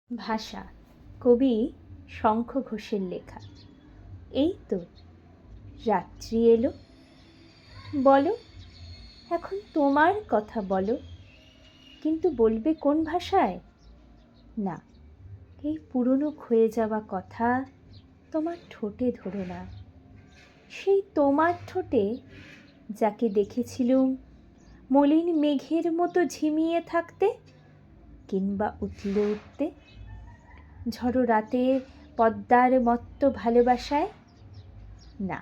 ভাষা, কবি শঙ্খ ঘোষের লেখা। এই তো রাত্রি এলো, বলো এখন তোমার কথা বলো, কিন্তু বলবে কোন ভাষায়? না, এই পুরনো ক্ষয়ে যাওয়া কথা তোমার ঠোঁটে ধরো না। সেই তোমার ঠোঁটে যাকে দেখেছিলুম মলিন মেঘের মতো ঝিমিয়ে থাকতে কিংবা উতলে উঠতে ঝড়ো রাতে পদ্মার মত্ত ভালোবাসায়। না,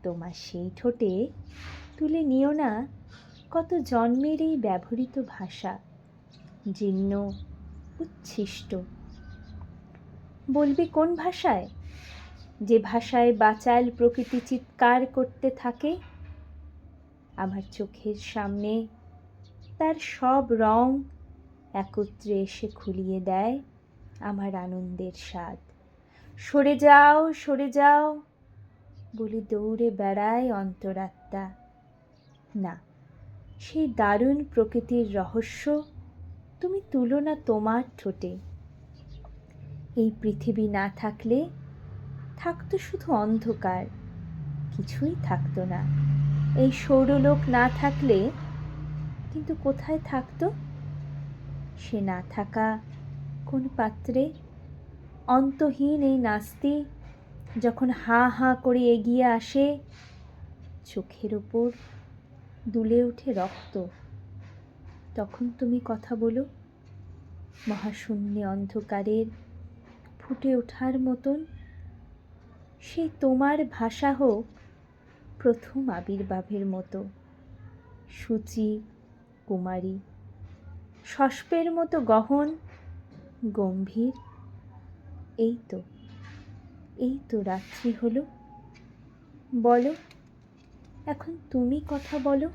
তোমার সেই ঠোঁটে তুলে নিও না কত জন্মের এই ব্যবহৃত ভাষা, জীর্ণ উচ্ছিষ্ট। বলবে কোন ভাষায়? যে ভাষায় বাচাল প্রকৃতি চিৎকার করতে থাকে, আমার চোখের সামনে তার সব রং একত্রে এসে খুলিয়ে দেয় আমার আনন্দের স্বাদ। সরে যাও, সরে যাও বলে দৌড়ে বেড়ায় অন্তরাত্মা। না, সেই দারুণ প্রকৃতির রহস্য তুমি তুলো না তোমার ঠোঁটে। এই পৃথিবী না থাকলে থাকতো শুধু অন্ধকার, কিছুই থাকতো না। এই সৌরলোক না থাকলে কিন্তু কোথায় থাকতো? সে না থাকা কোন পাত্রে? অন্তহীন এই নাস্তি যখন হাঁ হাঁ করে এগিয়ে আসে, চোখের ওপর দুলে ওঠে রক্ত, তখন তুমি কথা বলো মহাশূন্যে অন্ধকারের ফুটে ওঠার মতন। সেই তোমার ভাষা হোক প্রথম আবির্ভাবের মতো, সূচি কুমারী, শষ্পের মতো গহন গম্ভীর। এই তো রাত্রি হলো, বলো এখন তুমি কথা বলো।